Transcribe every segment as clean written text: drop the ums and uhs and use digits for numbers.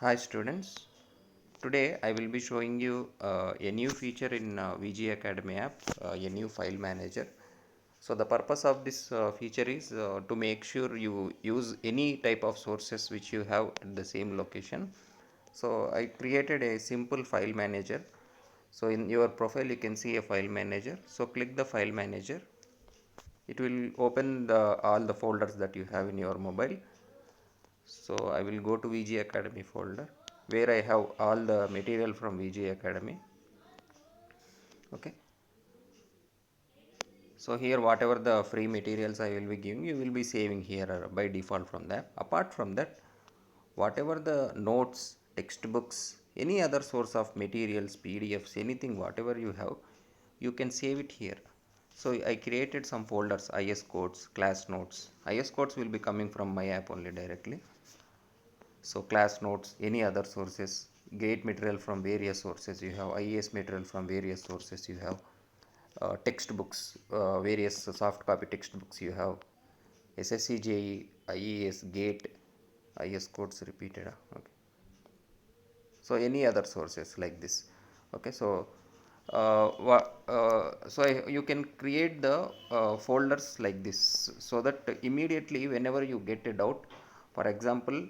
Hi students, today I will be showing you a new feature in VG Academy app, a new file manager. So the purpose of this feature is to make sure you use any type of sources which you have at the same location. So I created a simple file manager. So in your profile you can see a file manager. So click the file manager. It will open all the folders that you have in your mobile. So I will go to VG Academy folder where I have all the material from VG Academy. Okay. So here whatever the free materials I will be giving, you will be saving here by default from that. Apart from that, whatever the notes, textbooks, any other source of materials, PDFs, anything whatever you have, you can save it here. So I created some folders, IS codes, class notes. IS codes will be coming from my app only directly. So class notes, any other sources, gate material from various sources you have, IES material from various sources you have, textbooks, various soft copy textbooks you have, SSC, JE, IES, gate, IS codes repeated. Okay. So any other sources like this. Okay. So you can create the folders like this so that immediately whenever you get a doubt, for example,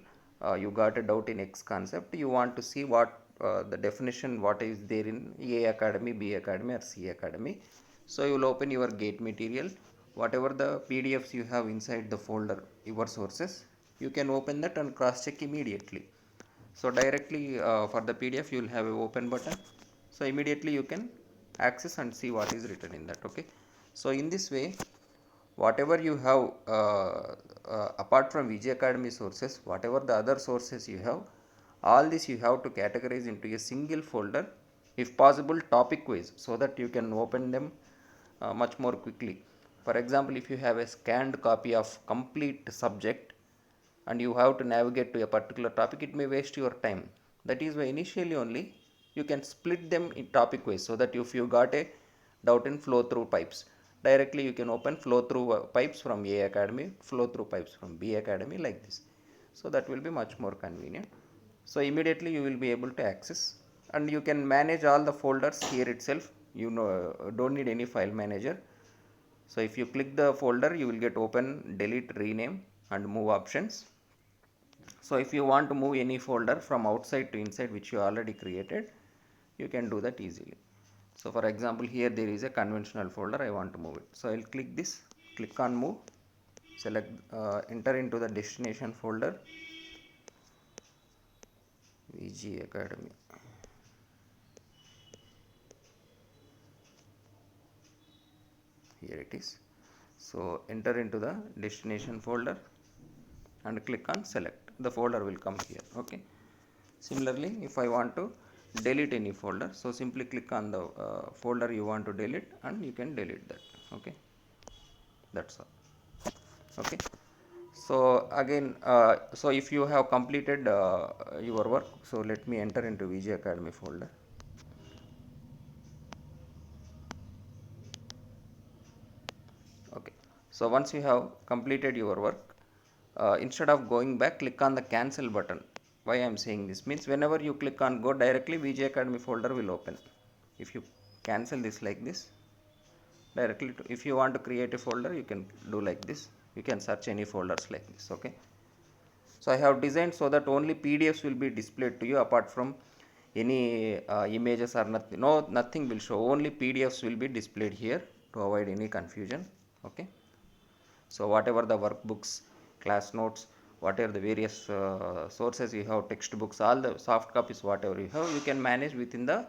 you got a doubt in X concept, you want to see what the definition what is there in A Academy, B Academy or C Academy. So you will open your gate material, whatever the PDFs you have inside the folder, your sources, you can open that and cross check immediately. So directly for the PDF you will have a open button. So immediately you can access and see what is written in that. Okay. So in this way, whatever you have apart from VG Academy sources, whatever the other sources you have, all this you have to categorize into a single folder, if possible topic wise, so that you can open them much more quickly. For example, if you have a scanned copy of complete subject and you have to navigate to a particular topic, it may waste your time. That is why initially only you can split them in topic wise, so that if you got a doubt in flow through pipes, directly you can open flow through pipes from A Academy, flow through pipes from B Academy, like this. So that will be much more convenient. So immediately you will be able to access, and you can manage all the folders here itself. You know, don't need any file manager. So if you click the folder, you will get open, delete, rename and move options. So if you want to move any folder from outside to inside which you already created, you can do that easily. So for example, here there is a conventional folder, I want to move it. So I will click this, click on move, select, enter into the destination folder, VG Academy. Here it is. So enter into the destination folder and click on select. The folder will come here. Okay. Similarly, if I want to delete any folder, so simply click on the folder you want to delete and you can delete that. Okay. That's all. Okay. So again, so if you have completed your work, so let me enter into VG Academy folder. Okay. So once you have completed your work, instead of going back, click on the cancel button. Why I am saying this means whenever you click on go directly, VG Academy folder will open. If you cancel this like this, directly to, if you want to create a folder, you can do like this. You can search any folders like this. Okay. So I have designed so that only PDFs will be displayed to you, apart from any images or nothing. No, nothing will show. Only PDFs will be displayed here to avoid any confusion. Okay. So whatever the workbooks, class notes, whatever the various sources you have, textbooks, all the soft copies, whatever you have, you can manage within the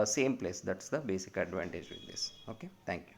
same place. That's the basic advantage with this. Okay. Thank you.